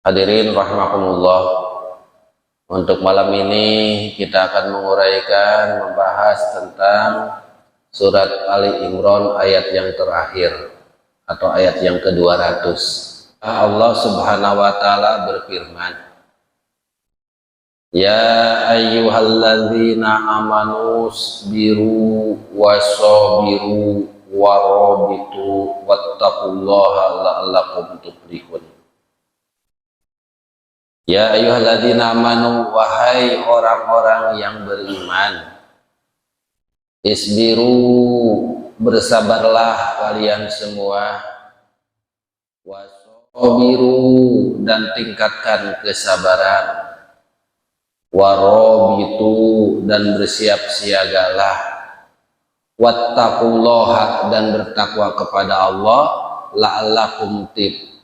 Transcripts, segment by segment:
Hadirin rahimakumullah, untuk malam ini kita akan menguraikan, membahas tentang surat Ali Imran ayat yang terakhir atau ayat yang ke-200. Allah Subhanahu wa taala berfirman, Ya ayyuhalladzina amanu sabiru wasabiru warabitu wattaqullaha la'allakum tuflihun. Ya ayyuhalladzina amanu, wahai orang-orang yang beriman, isbiru, bersabarlah kalian semua, wasabiru, dan tingkatkan kesabaran, warabitu, dan bersiap siagalah, wattaqullaha, dan bertakwa kepada Allah, la'allakum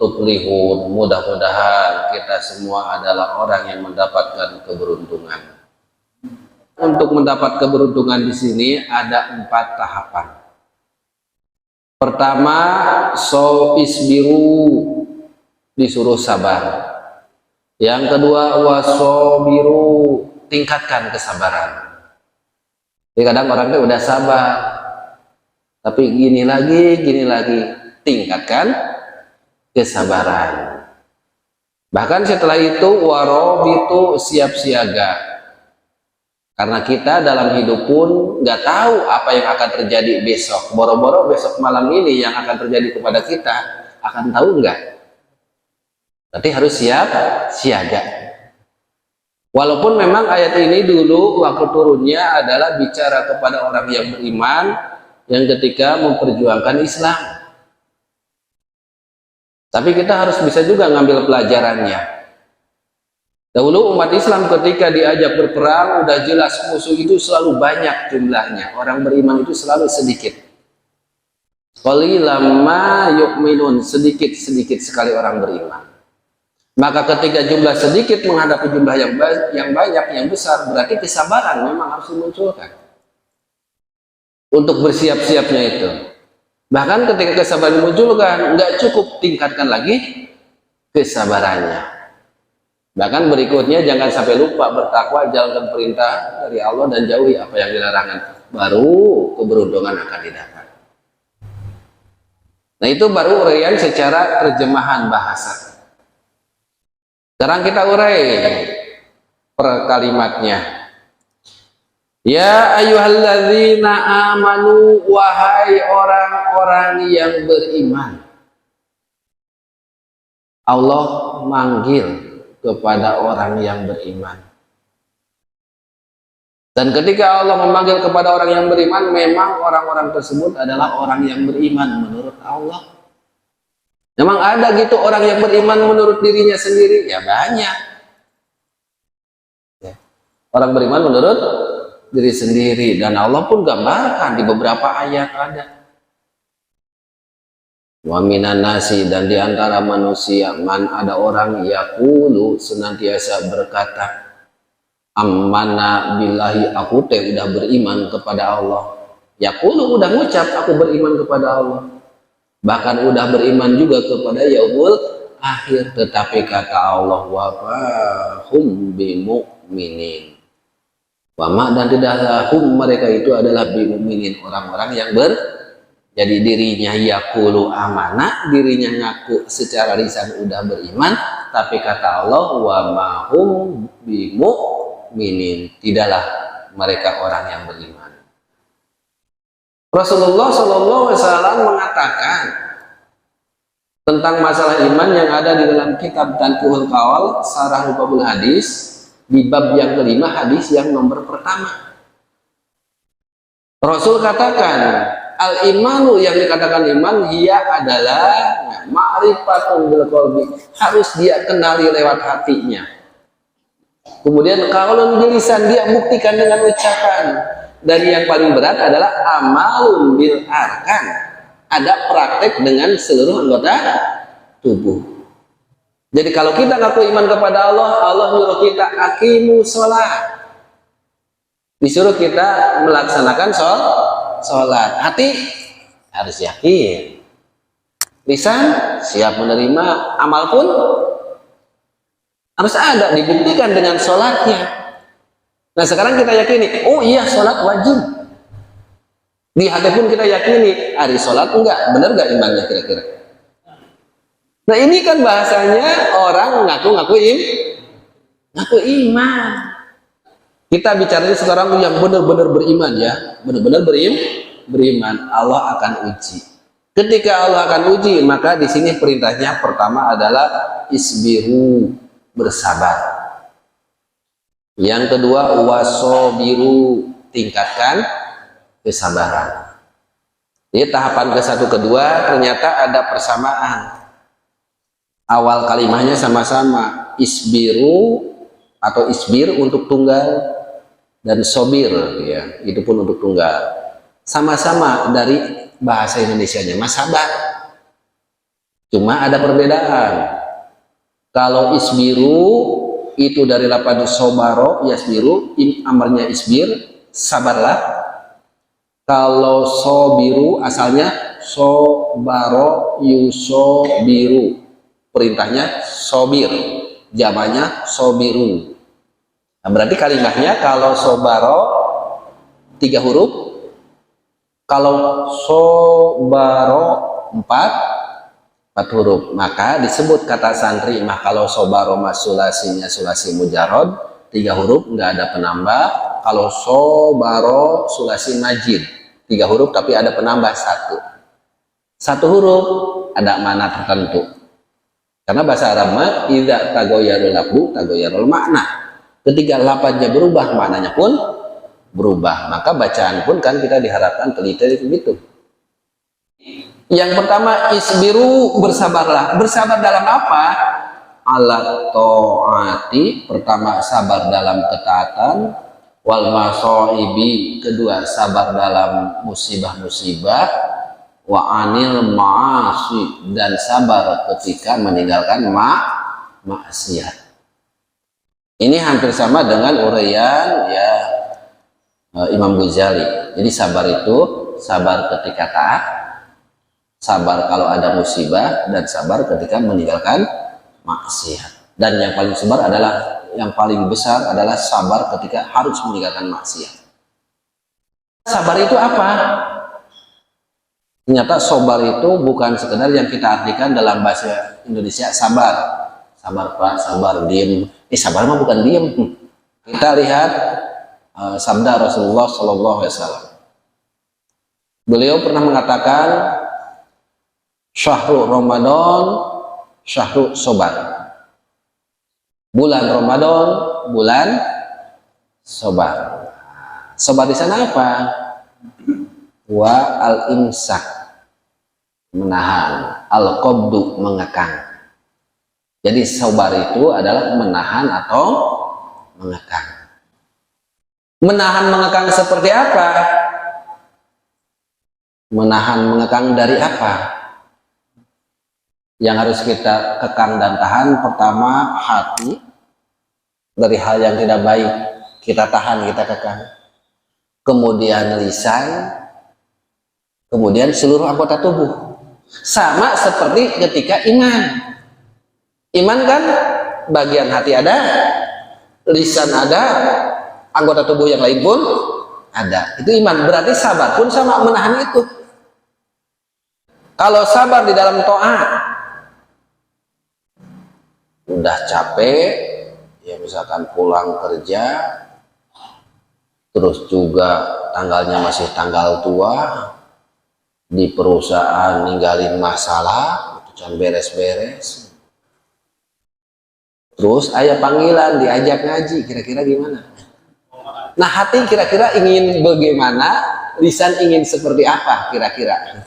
tuflihun, mudah-mudahan kita semua adalah orang yang mendapatkan keberuntungan. Untuk mendapat keberuntungan di sini ada 4 tahapan. Pertama, isbiru, disuruh sabar. Yang kedua, wasabiru, tingkatkan kesabaran. Jadi kadang orang itu udah sabar, tapi gini lagi, tingkatkan kesabaran. Bahkan setelah itu warabitu, siap siaga, karena kita dalam hidup pun nggak tahu apa yang akan terjadi besok. Boro-boro besok malam ini yang akan terjadi kepada kita, akan tahu nggak? Berarti harus siap siaga. Walaupun memang ayat ini dulu waktu turunnya adalah bicara kepada orang yang beriman yang ketika memperjuangkan Islam. Tapi kita harus bisa juga ngambil pelajarannya. Dahulu umat Islam ketika diajak berperang, udah jelas musuh itu selalu banyak jumlahnya. Orang beriman itu selalu sedikit. Qalilan ma yu'minun, sedikit sekali orang beriman. Maka ketika jumlah sedikit menghadapi jumlah yang banyak, yang besar, berarti kesabaran memang harus dimunculkan. Untuk bersiap-siapnya itu. Bahkan ketika kesabaran dimunculkan, nggak cukup, tingkatkan lagi kesabarannya. Bahkan berikutnya, jangan sampai lupa bertakwa, jalankan perintah dari Allah dan jauhi apa yang dilarangkan. Baru keberuntungan akan didapat. Nah, itu baru uraian secara terjemahan bahasa. Sekarang kita urai per kalimatnya. Ya ayyuhalladzina amanu, wahai orang-orang yang beriman. Allah manggil kepada orang yang beriman. Dan ketika Allah memanggil kepada orang yang beriman, memang orang-orang tersebut adalah orang yang beriman menurut Allah. Memang ada gitu orang yang beriman menurut dirinya sendiri? Ya banyak. Orang beriman menurut diri sendiri, dan Allah pun gambarkan di beberapa ayat ada. Wa minan nasi, dan diantara manusia, man, ada orang yaqulu, senantiasa berkata, amanna billahi, aku teh udah beriman kepada Allah. Yaqulu, udah ngucap aku beriman kepada Allah, bahkan udah beriman juga kepada yaumul akhir, tetapi kata Allah, wa hum bimu'minin, wama, dan tidaklah hum, mereka itu adalah bimu'minin, orang-orang yang jadi dirinya yaqulu amanah, dirinya ngaku secara lisan udah beriman, tapi kata Allah, wama hum bimu'minin, tidaklah mereka orang yang beriman. Rasulullah SAW mengatakan tentang masalah iman yang ada di dalam kitab Tanqihul Qaul, Syarah Rubabul Hadis, di bab yang kelima, hadis yang nomor pertama. Rasul katakan, al-imanu, yang dikatakan iman, ia adalah ma'rifatun bil qalbi, harus dia kenali lewat hatinya. Kemudian qaulun bil lisan, dia buktikan dengan ucapan. Dan yang paling berat adalah amalun bil arkan, ada praktek dengan seluruh anggota tubuh. Jadi kalau kita ngaku iman kepada Allah, Allah nyuruh kita aqimu sholat, disuruh kita melaksanakan sholat. Hati harus yakin, lisan siap menerima, amal pun Harus ada, dibuktikan dengan sholatnya. Nah sekarang kita yakini, oh iya sholat wajib. Di hati pun kita yakini, hari sholat enggak, benar enggak imannya kira-kira? Nah ini kan bahasanya orang ngaku iman. Kita bicaranya sekarang yang benar-benar beriman ya, benar-benar beriman. Allah akan uji. Ketika Allah akan uji, maka di sini perintahnya pertama adalah isbiru, bersabar. Yang kedua wasobiru, tingkatkan kesabaran. Jadi tahapan ke satu kedua ternyata ada persamaan. Awal kalimahnya sama-sama, isbiru atau isbir untuk tunggal dan sobir ya, itu pun untuk tunggal. Sama-sama dari bahasa Indonesianya, mas sabar. Cuma ada perbedaan. Kalau isbiru itu dari lapan sobaro, yasbiru, amarnya isbir, sabarlah. Kalau sobiru asalnya sobaro yusobiru, perintahnya sobir, jamannya sobiru. Nah, berarti kalimatnya kalau sobaro 3 huruf, kalau sobaro 4 huruf, maka disebut kata santri mah kalau sobaro mas sulasinya sulasi mujarod 3 huruf, nggak ada penambah. Kalau sobaro sulasi majid 3 huruf tapi ada penambah 1 huruf, ada makna tertentu. Karena bahasa Arab mah idza tagoyarul lafdu tagoyarul makna. Ketika lafadznya berubah, maknanya pun berubah. Maka bacaan pun kan kita diharapkan teliti begitu. Yang pertama isbiru, bersabarlah. Bersabar dalam apa? Alat to'ati, pertama sabar dalam ketaatan. Wal masoibi, kedua sabar dalam musibah-musibah. Wa anil ma'asi, dan sabar ketika meninggalkan maksiat. Ini hampir sama dengan uraian ya Imam Ghazali. Jadi sabar itu sabar ketika taat, sabar kalau ada musibah, dan sabar ketika meninggalkan maksiat. Dan yang paling paling besar adalah sabar ketika harus meninggalkan maksiat. Sabar itu apa? Ternyata sabar itu bukan sekedar yang kita artikan dalam bahasa Indonesia sabar. Sabar Pak, sabar diem. Sabar mah bukan diem. Kita lihat sabda Rasulullah SAW. Beliau pernah mengatakan syahrul Ramadan, syahrul sabar. Bulan Ramadan, bulan sabar. Sabar di sana apa? Wa al-imsak, menahan, al-qabdu, mengekang. Jadi sabar itu adalah menahan atau mengekang. Menahan mengekang seperti apa? Menahan mengekang dari apa? Yang harus kita kekang dan tahan, pertama hati, dari hal yang tidak baik kita tahan, kita kekang. Kemudian lisan, kemudian seluruh anggota tubuh. Sama seperti ketika iman. Iman kan bagian hati ada, lisan ada, anggota tubuh yang lain pun ada. Itu iman. Berarti sabar pun sama, menahan itu. Kalau sabar di dalam taat, udah capek, ya misalkan pulang kerja, terus juga tanggalnya masih tanggal tua, di perusahaan ninggalin masalah, jangan beres-beres. Terus ayah panggilan, diajak ngaji, kira-kira gimana? Nah hati kira-kira ingin bagaimana, lisan ingin seperti apa kira-kira?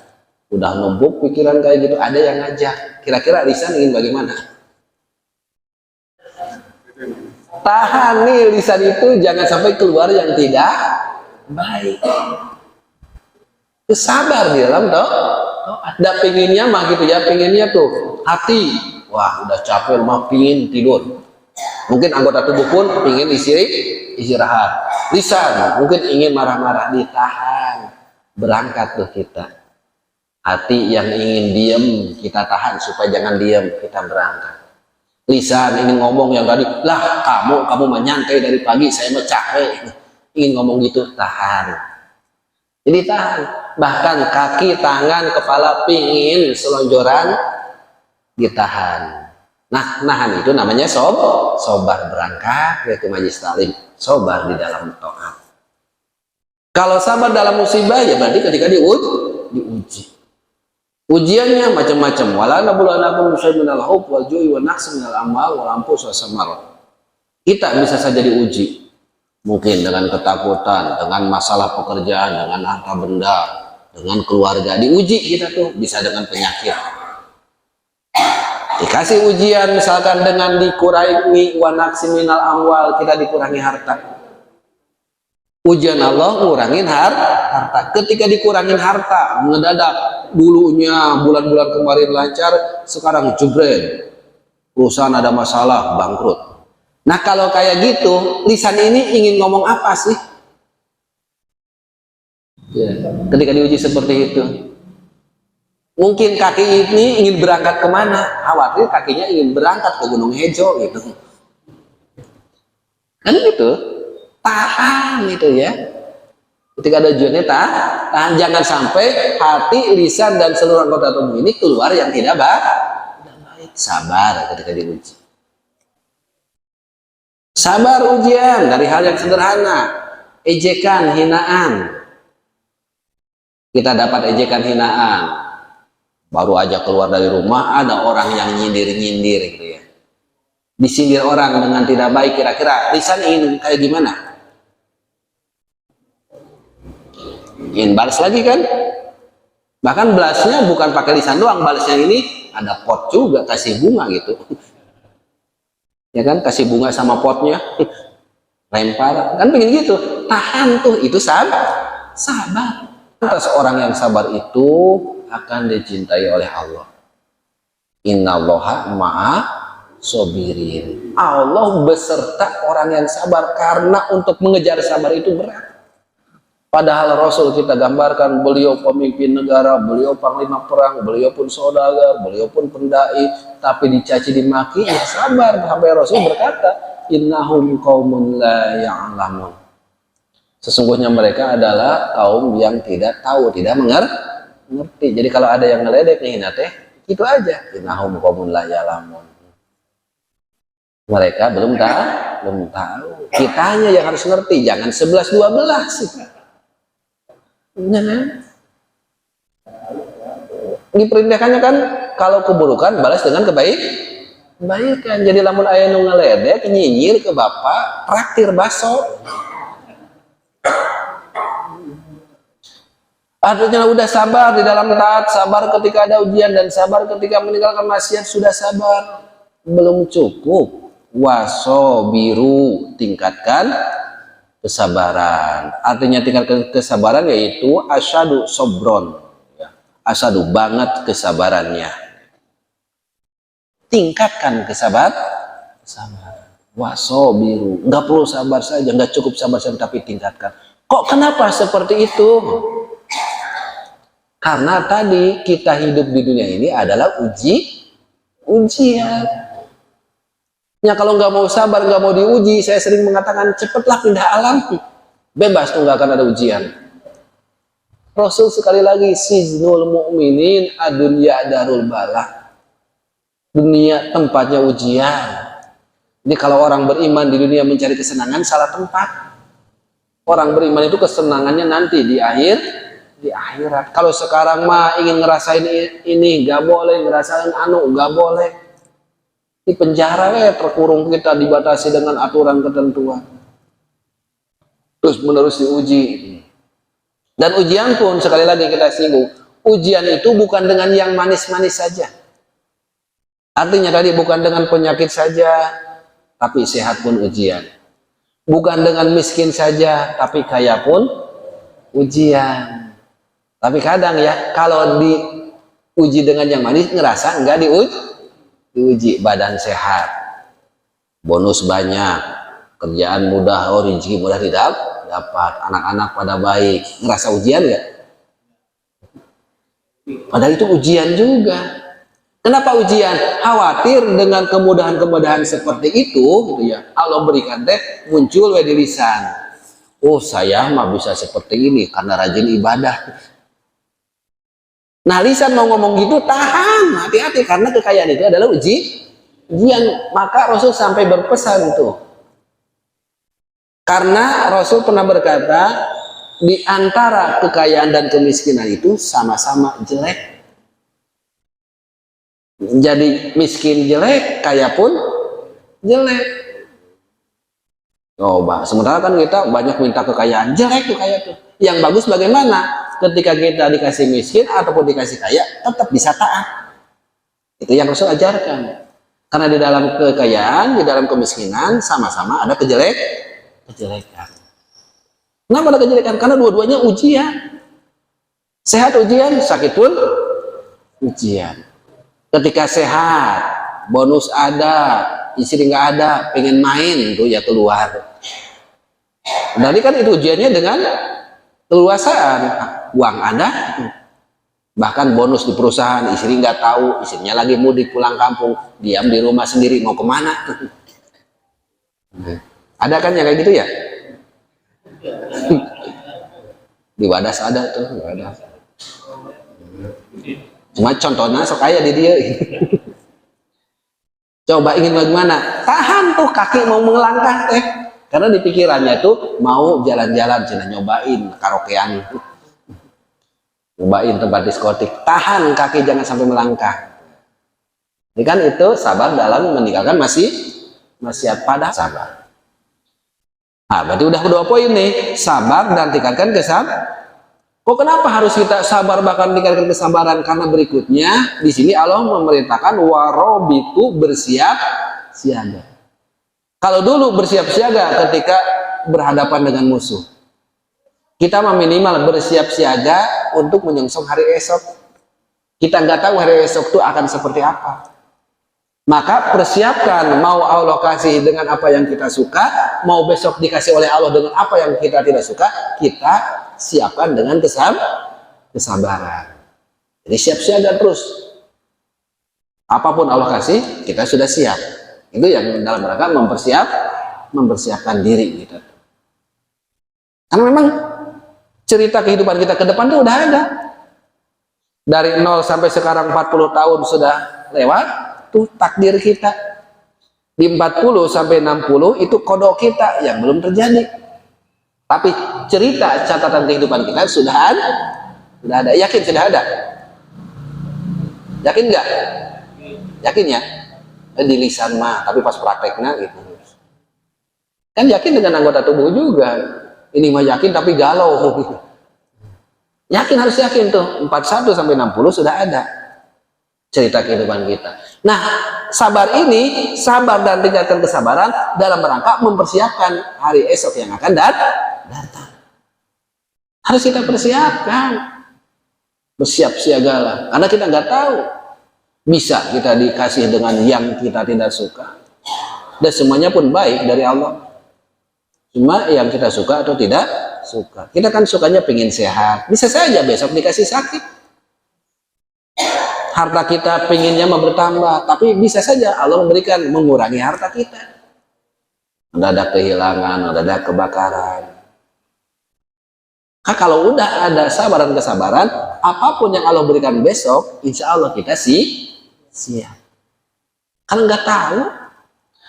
Udah numpuk pikiran kayak gitu, ada yang ngajak, kira-kira lisan ingin bagaimana? Tahan nih lisan itu, jangan sampai keluar yang tidak baik. Sabar di dalam toh. Ada pengennya mah gitu ya, pengennya tuh hati, wah udah capek mah pingin tidur. Mungkin anggota tubuh pun pingin istirahat. Lisan mungkin ingin marah-marah, ditahan. Berangkat tuh kita. Hati yang ingin diam kita tahan supaya jangan diam, kita berangkat. Lisan ingin ngomong yang tadi, lah kamu menyantai dari pagi, saya mah capek. Ingin ngomong gitu, tahan. Jadi tahan. Bahkan kaki, tangan, kepala pingin selonjoran, ditahan. Nah, nahan itu namanya sobar berangkat yaitu majlis taklim, sobar di dalam taat. Kalau sabar dalam musibah ya berarti ketika diuji. Ujiannya macam-macam. Wala nabluwannakum bisyai'in minal khawfi wal ju'i wan naqsi minal amwali wal anfusi was samarat. Kita bisa saja diuji. Mungkin dengan ketakutan, dengan masalah pekerjaan, dengan harta benda, dengan keluarga. Diuji kita tuh, bisa dengan penyakit. Dikasih ujian misalkan dengan dikurangi wa naqsi minal amwal, kita dikurangi harta. Ujian Allah ngurangin harta. Ketika dikurangin harta, mendadak dulunya bulan-bulan kemarin lancar, sekarang jebret. Perusahaan ada masalah, bangkrut. Nah, kalau kayak gitu, lisan ini ingin ngomong apa sih? Ya, ketika diuji seperti itu. Mungkin kaki ini ingin berangkat kemana? Khawatir kakinya ingin berangkat ke Gunung Hejo gitu. Kan gitu. Tahan itu ya. Ketika ada ujiannya tahan, jangan sampai hati, lisan dan seluruh anggota tubuh ini keluar yang tidak baik. Sabar ketika diuji. Sabar ujian dari hal yang sederhana, ejekan, hinaan. Kita dapat ejekan, hinaan. Baru aja keluar dari rumah ada orang yang nyindir-nyindir gitu ya. Disindir orang dengan tidak baik, kira-kira lisan ingin kayak gimana? Ingin balas lagi kan? Bahkan balasnya bukan pakai lisan doang, balasnya ini ada pot juga, kasih bunga gitu. Ya kan, kasih bunga sama potnya, lempar, kan pengen gitu. Tahan tuh, itu sabar. Atas orang yang sabar itu akan dicintai oleh Allah. Innallaha ma'a sobirin. Allah beserta orang yang sabar, karena untuk mengejar sabar itu berat. Padahal Rasul kita gambarkan beliau pemimpin negara, beliau panglima perang, beliau pun saudagar, beliau pun pendai, tapi dicaci dimaki, ya sabar. Sampai Rasul berkata, innahum qaumun la ya'lamun. Sesungguhnya mereka adalah kaum yang tidak tahu, tidak mengerti. Jadi kalau ada yang ngeledek nih, itu aja. Innahum qaumun la ya'lamun. Mereka belum tahu. Kitanya yang harus ngerti, jangan 11-12 sih. Nah, diperintahkannya kan kalau keburukan balas dengan kebaikan. Jadi lamun aya nu ngaledek nyinyir ke bapak, traktir baso. Artinya udah sabar di dalam taat, sabar ketika ada ujian, dan sabar ketika meninggalkan maksiat sudah sabar. Belum cukup. Wasobiru, tingkatkan kesabaran. Artinya tingkat kesabaran yaitu asyadu sobron, ya. Asyadu banget kesabarannya. Tingkatkan kesabaran. Wasobiru, nggak perlu sabar saja, nggak cukup sabar saja, tapi tingkatkan. Kok kenapa seperti itu? Karena tadi kita hidup di dunia ini adalah ujian. Ya kalau nggak mau sabar, nggak mau diuji, saya sering mengatakan cepatlah pindah alam, bebas tuh nggak akan ada ujian. Rasul sekali lagi, siznul mu'minin adunya darul bala. Dunia tempatnya ujian. Jadi kalau orang beriman di dunia mencari kesenangan, salah tempat. Orang beriman itu kesenangannya nanti di akhirat. Kalau sekarang mah ingin ngerasain ini, nggak boleh, ngerasain nggak boleh. Di penjara ya, terkurung kita, dibatasi dengan aturan ketentuan. Terus menerus diuji. Dan ujian pun sekali lagi kita singgung, ujian itu bukan dengan yang manis-manis saja. Artinya tadi bukan dengan penyakit saja, tapi sehat pun ujian. Bukan dengan miskin saja, tapi kaya pun ujian. Tapi kadang ya, kalau diuji dengan yang manis, ngerasa enggak diuji. Badan sehat, bonus banyak, kerjaan mudah, rezeki mudah dapat, anak-anak pada baik, ngerasa ujian nggak? Padahal itu ujian juga. Kenapa ujian? Khawatir dengan kemudahan-kemudahan seperti itu, gitu ya. Allah berikan teh muncul di lisan. Oh, saya mah bisa seperti ini karena rajin ibadah. Nah, lisan mau ngomong gitu, tahan, hati-hati karena kekayaan itu adalah ujian. Maka Rasul sampai berpesan tuh. Karena Rasul pernah berkata, di antara kekayaan dan kemiskinan itu sama-sama jelek. Jadi miskin jelek, kaya pun jelek. Coba, sementara kan kita banyak minta kekayaan, jelek tuh kaya tuh. Yang bagus bagaimana? Ketika kita dikasih miskin ataupun dikasih kaya, tetap bisa taat. Itu yang Rasul ajarkan. Karena di dalam kekayaan, di dalam kemiskinan, sama-sama ada kejelekan. Kenapa ada kejelekan? Karena dua-duanya ujian. Sehat ujian, sakit pun ujian. Ketika sehat, bonus ada, istri nggak ada, pengen main tuh ya keluar. Berarti kan itu ujiannya dengan keluasaan. Uang ada, bahkan bonus di perusahaan, istri nggak tahu, istrinya lagi mudik pulang kampung, diam di rumah sendiri, mau kemana? Ada kan yang kayak gitu ya? Di Wadas ada tuh, Wadas. Cuma contohnya sok kaya di dia. Coba ingin bagaimana? Tahan tuh kaki mau melangkah teh. Karena di pikirannya tuh mau jalan-jalan, cina nyobain karaokean. Nyobain tempat diskotik. Tahan kaki jangan sampai melangkah. Ini kan itu sabar dalam meninggalkan maksiat pada sabar. Nah, berarti udah kedua poin nih, sabar dan tingkatkan kesabaran. Kok kenapa harus kita sabar bahkan tingkatkan kesabaran? Karena berikutnya di sini Allah memerintahkan warobitu bersiap siaga. Kalau dulu bersiap siaga ketika berhadapan dengan musuh, kita minimal bersiap siaga untuk menyongsong hari esok. Kita nggak tahu hari esok itu akan seperti apa. Maka persiapkan, mau Allah kasih dengan apa yang kita suka, mau besok dikasih oleh Allah dengan apa yang kita tidak suka, kita siapkan dengan kesabaran. Jadi siap siaga terus. Apapun Allah kasih, kita sudah siap. Itu yang dalam rangka mempersiapkan diri gitu. Karena memang cerita kehidupan kita ke depan itu udah ada. Dari 0 sampai sekarang 40 tahun sudah lewat. Itu takdir kita. Di 40 sampai 60 itu kodok kita yang belum terjadi. Tapi cerita catatan kehidupan kita sudah ada. Yakin sudah ada? Yakin nggak? Yakin ya? Di lisan mah, tapi pas prakteknya gitu. Kan yakin dengan anggota tubuh juga. Ini mah yakin tapi galau. Yakin, harus yakin tuh. 41 sampai 60 sudah ada cerita kehidupan kita. Nah, sabar ini, sabar dan tingkatkan kesabaran dalam rangka mempersiapkan hari esok yang akan datang. Harus kita persiapkan. Bersiap siagalah. Karena kita nggak tahu. Bisa kita dikasih dengan yang kita tidak suka. Dan semuanya pun baik dari Allah. Cuma yang kita suka atau tidak suka. Kita kan sukanya pengen sehat. Bisa saja besok dikasih sakit. Harta kita pengennya mau bertambah, tapi bisa saja Allah memberikan mengurangi harta kita. Ada kehilangan, ada kebakaran. Nah, kalau udah ada sabar dan kesabaran, apapun yang Allah berikan besok, insya Allah kita siap. Kan nggak tahu.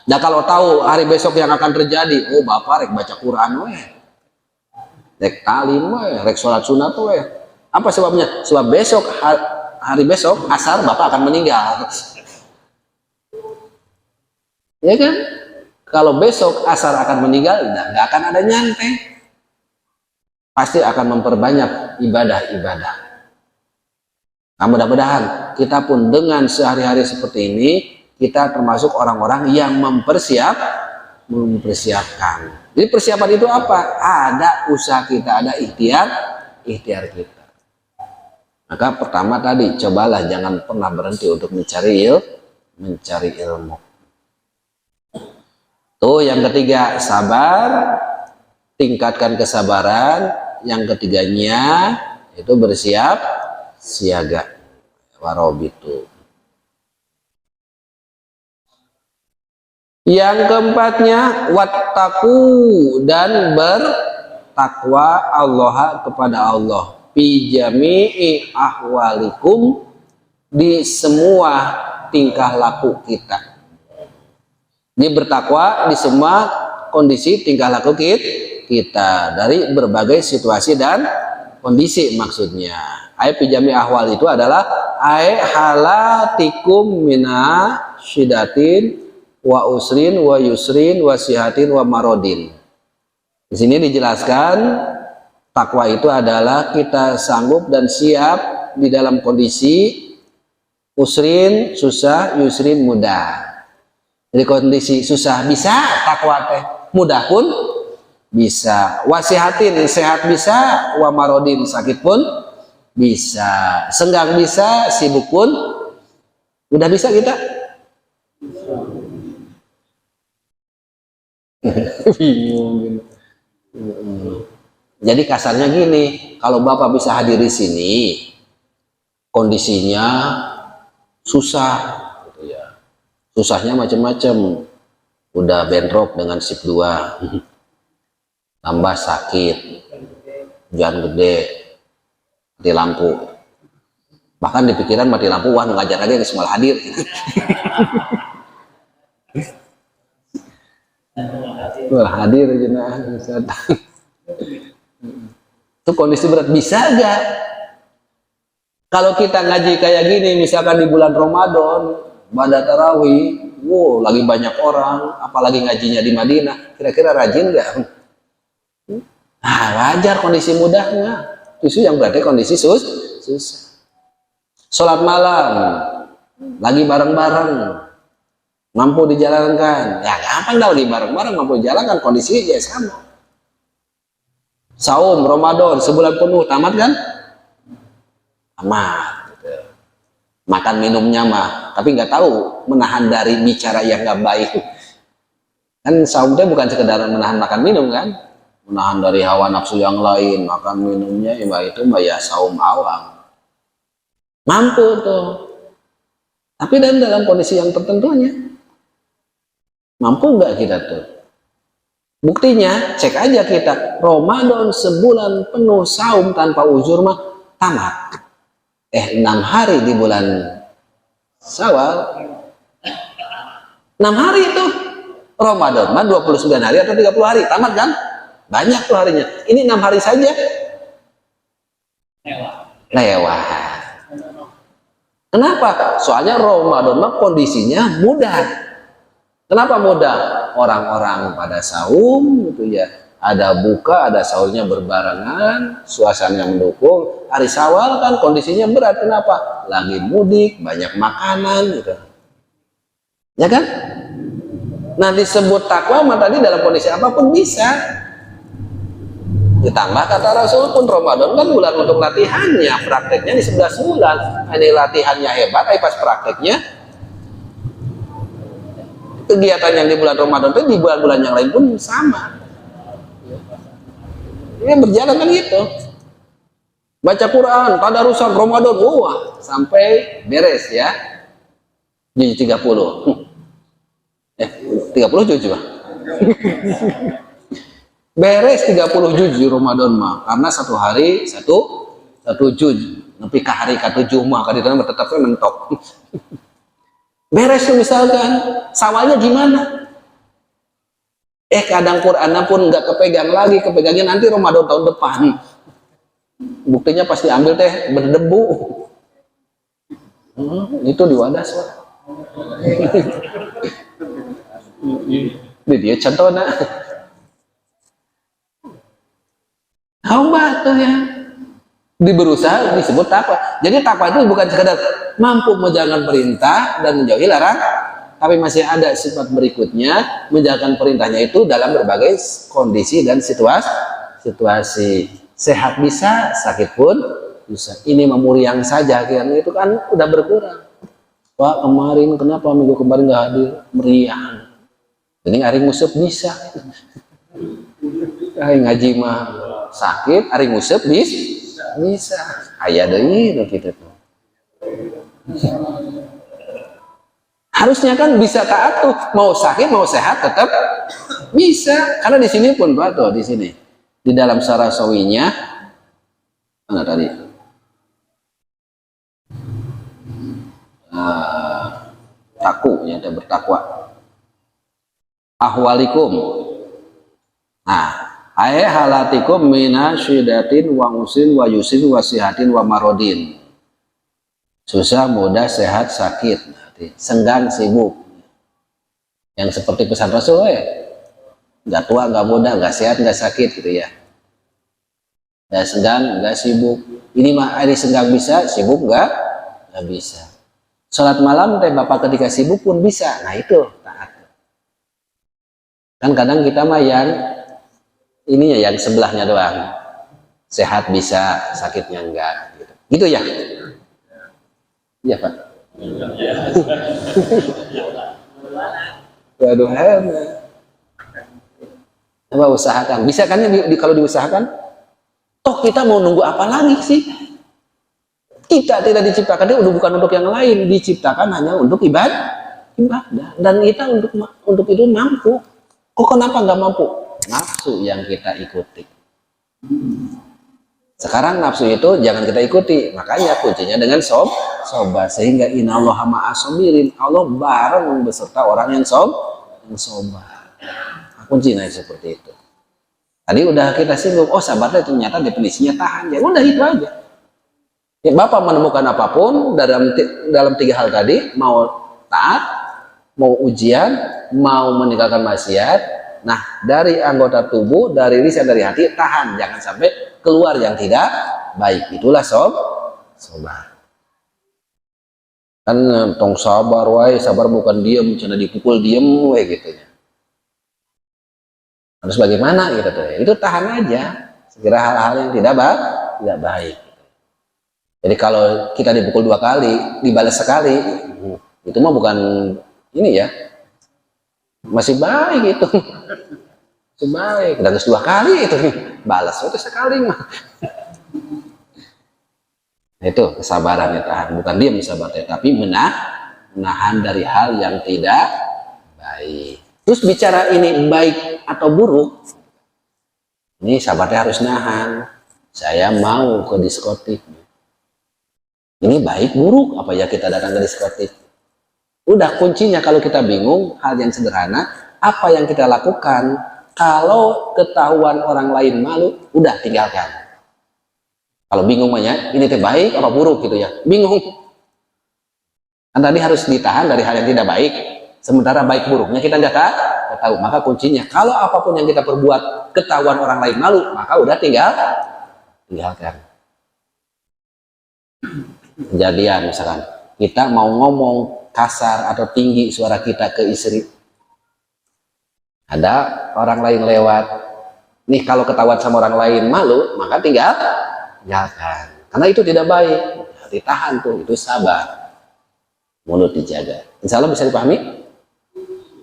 Nah, kalau tahu hari besok yang akan terjadi, oh bapak rek baca Quran weh, rek talim weh, rek sholat sunat weh. Apa sebabnya? Sebab besok hari besok asar bapak akan meninggal. Ya kan? Kalau besok asar akan meninggal, nggak akan ada nyantai. Pasti akan memperbanyak ibadah-ibadah. Nah, mudah-mudahan kita pun dengan sehari-hari seperti ini, kita termasuk orang-orang yang mempersiapkan. Jadi persiapan itu apa? Ada usaha kita, ada ikhtiar kita. Maka pertama tadi, cobalah jangan pernah berhenti untuk mencari ilmu. Tuh yang ketiga, sabar, tingkatkan kesabaran. Yang ketiganya itu bersiap siaga. Warobitu. Yang keempatnya wattaqu, dan bertakwa Allah kepada Allah fi jami'i ahwalikum, di semua tingkah laku kita. Ini bertakwa di semua kondisi tingkah laku kita dari berbagai situasi dan kondisi, maksudnya. Ayat pijami ahwal itu adalah ayat halatikum mina syidatin wa usrin wa yusrin wa sihatin wa marodin. Di sini dijelaskan takwa itu adalah kita sanggup dan siap di dalam kondisi usrin susah, yusrin mudah. Jadi kondisi susah bisa takwa teh, mudah pun bisa. Wasihatin sehat bisa, wa marodin sakit pun bisa, senggang bisa, sibuk pun udah bisa kita. Jadi kasarnya gini, kalau Bapak bisa hadir di sini, kondisinya susah, gitu ya. Susahnya macam-macam. Udah bentrok dengan sip 2, tambah sakit, hujan gede, mati lampu. Bahkan di pikiran mati lampu, wah ngajar lagi ke semua hadir. Wah hadir aja nah. Itu kondisi berat, bisa gak? Kalau kita ngaji kayak gini, misalkan di bulan Ramadan, pada tarawih, wow, lagi banyak orang, apalagi ngajinya di Madinah, kira-kira rajin gak? Nah, wajar kondisi mudahnya. Itu yang berarti kondisi susah. Sholat malam, lagi bareng-bareng, mampu dijalankan, ya gampang dah, lagi bareng-bareng mampu dijalankan, kondisi ya sama. Saum Ramadan sebulan penuh, tamat kan? Tamat. Gitu. Makan minumnya mah, tapi nggak tahu menahan dari bicara yang nggak baik. Kan saum itu bukan sekedar menahan makan minum kan? Menahan dari hawa nafsu yang lain, makan minumnya ya itu mah ya saum awam. Mampu tuh. Tapi dan dalam kondisi yang tertentunya. Mampu nggak kita tuh? Buktinya, cek aja kita, Ramadan sebulan penuh saum tanpa uzur mah tamat. 6 hari di bulan Syawal. 6 hari itu Ramadan mah 29 hari atau 30 hari, tamat kan? Banyak tuh harinya. Ini 6 hari saja lewat. Kenapa? Soalnya Ramadan mah kondisinya mudah. Kenapa mudah? Orang-orang pada saum gitu ya. Ada buka, ada sahurnya berbarengan, suasananya mendukung. Hari Syawal kan kondisinya berat, kenapa? Lagi mudik, banyak makanan gitu. Ya kan? Nah, disebut takwa mah tadi dalam kondisi apapun bisa. Ditambah kata Rasul pun Ramadan kan bulan untuk latihannya, prakteknya di 11 bulan. Ini latihannya hebat, pas prakteknya kegiatan yang di bulan Ramadan itu di bulan-bulan yang lain pun sama. Ini berjalan kan gitu. Baca Quran, tadarusan Ramadan, wah, sampai beres ya. Juz 30. 30 juz Pak. Beres 30 juz di Ramadan mah, karena satu hari satu juz. Nepi ke hari ke-7 mah kadang tetapnya mentok. Beres tuh misalkan, sawalnya gimana? Kadang Qurannya pun nggak kepegang lagi, kepegangnya nanti Ramadan tahun depan. Buktinya pasti ambil teh berdebu. Itu di wadas Pak. Ini dia contohnya. Hamba tuh ya. Berusaha disebut takwa. Jadi takwa itu bukan sekedar mampu menjalankan perintah dan menjauhi larangan, tapi masih ada sifat berikutnya, menjalankan perintahnya itu dalam berbagai kondisi dan situasi. Sehat bisa, sakit pun bisa. Ini memuriang saja, yang itu kan udah berkurang. Pak kemarin kenapa minggu kemarin nggak hadir? Meriang. Ini hari ngusep bisa. Ngaji mah sakit, hari ngusep bisa. Aya deui gitu tuh. Harusnya kan bisa taat tuh, mau sakit mau sehat tetap bisa. Karena di sini pun Pak tuh, di sini di dalam Sarasawinya mana tadi? Taku yang bertakwa. Ahwalikum. Nah, hai halatikum minasyidatin wa usin wa yusin wa sihatin wa marodin. Susah, mudah, sehat, sakit, senggang, sibuk. Yang seperti pesan Rasul, nggak tua, nggak muda, nggak sehat, nggak sakit gitu ya. Nggak senggang, nggak sibuk. Ini mah ini senggang bisa, sibuk nggak bisa. Sholat malam teh Bapak ketika sibuk pun bisa. Nah itu taat. Kan kadang kita mah yang ininya yang sebelahnya doang. Sehat bisa, sakitnya enggak. Gitu ya. Iya Pak. Waduh, coba usahakan. Bisa kan kalau diusahakan? Toh kita mau nunggu apa lagi sih? Kita tidak diciptakan dia udah bukan untuk yang lain, diciptakan hanya untuk ibadah. Dan kita untuk itu mampu. Kok kenapa nggak mampu? Nafsu yang kita ikuti. Sekarang nafsu itu jangan kita ikuti, makanya kuncinya dengan sobat, sehingga innallaha ma'as-sabirin, Allah bareng beserta orang yang sobat. Kuncinya seperti itu. Tadi udah kita singgung, oh sabar itu ternyata definisinya tahan, ya udah itu aja. Ya, Bapak menemukan apapun dalam tiga hal tadi, mau taat, mau ujian, mau meninggalkan maksiat. Nah, dari anggota tubuh, dari lisan, dari hati, tahan, jangan sampai keluar yang tidak baik. Itulah sobar. Kan tong sabar, wae sabar bukan diem, cina dipukul diem, wae gitu ya. Harus bagaimana gitu tuh? Itu tahan aja. Sekira hal-hal yang tidak baik. Jadi kalau kita dipukul 2 kali, dibalas sekali, itu mah bukan ini ya, masih baik itu, masih baik. Dan terus 2 kali itu balas, itu sekali mah. Itu kesabaran ya, tahan, bukan diam sabarnya, tapi menahan dari hal yang tidak baik. Terus bicara ini baik atau buruk, ini sabarnya harus nahan. Saya mau ke diskotik. Ini baik buruk apa ya kita datang ke diskotik? Udah kuncinya kalau kita bingung hal yang sederhana, apa yang kita lakukan kalau ketahuan orang lain malu, udah tinggalkan. Kalau bingung banyak, ini teh baik apa buruk gitu ya? Bingung. Kan tadi harus ditahan dari hal yang tidak baik. Sementara baik buruknya kita nggak tahu. Maka kuncinya kalau apapun yang kita perbuat ketahuan orang lain malu, maka udah tinggalkan. Kejadian misalkan kita mau ngomong kasar atau tinggi suara kita ke istri, ada orang lain lewat nih, kalau ketahuan sama orang lain malu, maka tinggalkan, karena itu tidak baik. Ditahan tuh, itu sabar, mulut dijaga. Insya Allah bisa dipahami.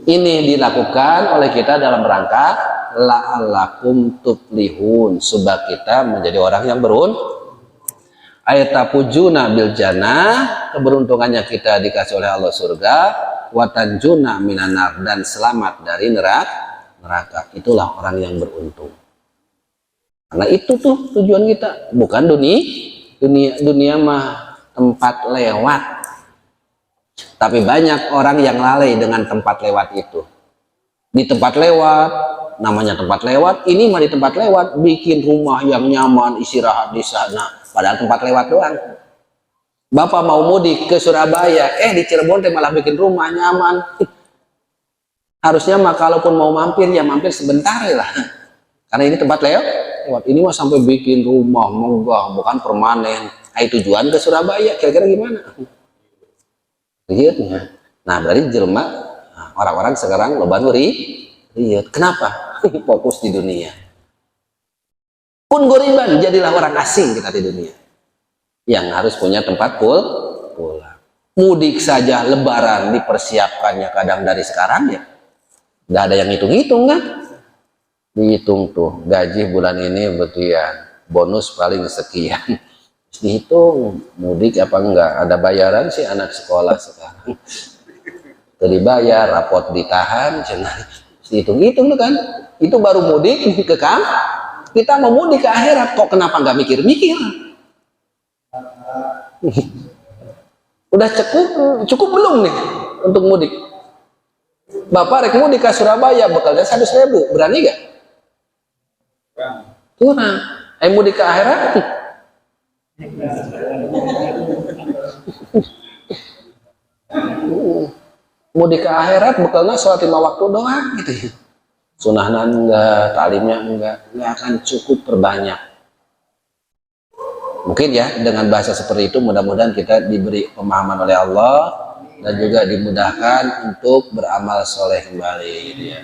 Ini dilakukan oleh kita dalam rangka la'allakum tuflihun, supaya kita menjadi orang yang beruntung. Ayatapujuna bil jannah, keberuntungannya kita dikasih oleh Allah surga, watanjuna minanar, dan selamat dari neraka. Itulah orang yang beruntung. Karena itu tuh tujuan kita, bukan dunia mah tempat lewat. Tapi banyak orang yang lalai dengan tempat lewat itu. Di tempat lewat, namanya tempat lewat, ini mah di tempat lewat, bikin rumah yang nyaman, istirahat di sana. Padahal tempat lewat doang. Bapak mau mudik ke Surabaya, di Cirebon malah bikin rumah nyaman. Harusnya mah kalaupun mau mampir, ya mampir sebentar lah. Karena ini tempat lewat. Ini mah sampai bikin rumah megah, bukan permanen. Tujuan ke Surabaya, kira-kira gimana? Riyadnya. Nah, berarti jelma, orang-orang sekarang loba riyad. Kenapa? Fokus di dunia. Pun goriban, jadilah orang asing kita di dunia yang harus punya tempat pulang. Mudik saja lebaran dipersiapkannya kadang dari sekarang ya. Udah ada yang hitung-hitung kan? Dihitung tuh, gaji bulan ini begian, bonus paling sekian. Dihitung, mudik apa enggak, ada bayaran sih anak sekolah sekarang. dibayar, rapot ditahan, hitung-hitung kan. Itu baru mudik ke kan. Kita mau mudik ke akhirat, kok kenapa nggak mikir-mikir? Udah cukup belum nih untuk mudik? Bapak rek mudik ke Surabaya, bekalnya 100.000, berani gak? Kurang. Mudik ke akhirat? Mudik ke akhirat bekalnya sholat 5 waktu doang gitu ya. Sunahnya enggak, talimnya enggak akan cukup perbanyak. Mungkin ya dengan bahasa seperti itu mudah-mudahan kita diberi pemahaman oleh Allah dan juga dimudahkan untuk beramal soleh kembali gitu ya.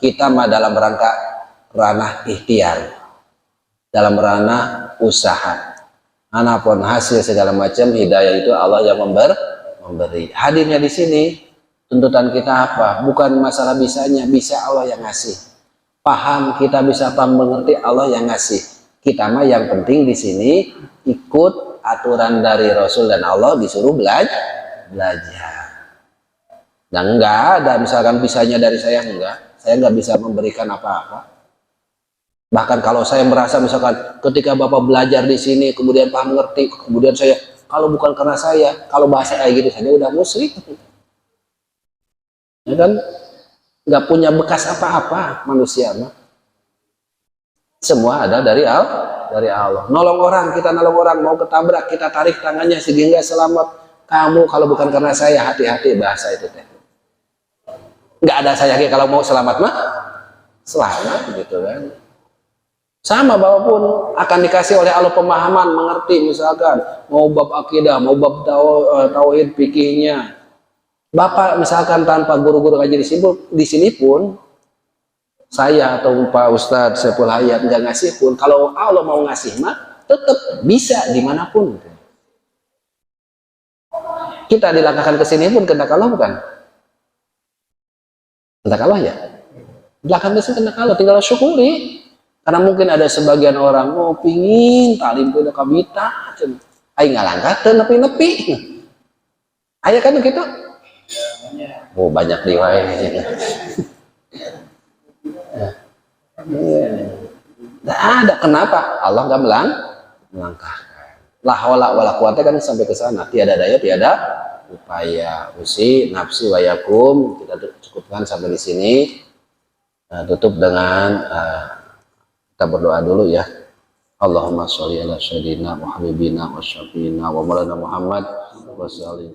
Kita mah dalam rangka ranah ikhtiar, dalam ranah usaha. Manapun hasil segala macam hidayah itu Allah yang memberi. Hadirnya di sini tuntutan kita apa? Bukan masalah bisanya, bisa Allah yang ngasih. Paham kita bisa paham mengerti Allah yang ngasih. Kita mah yang penting di sini ikut aturan dari Rasul dan Allah disuruh belajar. Dan enggak ada misalkan bisanya dari saya enggak. Saya enggak bisa memberikan apa-apa. Bahkan kalau saya merasa misalkan ketika Bapak belajar di sini kemudian paham mengerti, kemudian saya kalau bukan karena saya, kalau bahasa kayak gitu saja udah musyrik. Ya kan? Nggak punya bekas apa-apa manusia mah. Semua ada dari Allah. Nolong orang, kita nolong orang, mau ketabrak, kita tarik tangannya sehingga selamat. Kamu kalau bukan karena saya, hati-hati bahasa itu teh. Nggak ada saya kalau mau selamat mah, selamat gitu kan. Sama Bapak pun akan dikasih oleh Allah pemahaman, mengerti misalkan mau bab akidah, mau bab tauhid fikihnya. Bapak misalkan tanpa guru-guru ngaji di sini pun saya atau Pak Ustadz Saiful Hayat nggak ngasih pun, kalau Allah mau ngasih mah tetap bisa dimanapun. Kita dilangkahkan ke sini pun kehendak Allah bukan? Kehendak Allah ya. Belakang ke sini kehendak Allah, tinggal syukuri. Karena mungkin ada sebagian orang pingin talim ke kabita, aing ngalangkahkeun nepi-nepi. Aya kan begitu? Banyak riwayat. Tidak ada, kenapa? Allah nggak melangkahkan. La haula wala quwata kan sampai ke sana. Tiada daya, tiada upaya. Usi nafsi wayakum. Kita cukupkan sampai di sini. Tutup dengan kita berdoa dulu ya. Allahumma sholli ala sayyidina wa habibina wa syafiina wa maulana Muhammad wa sallim.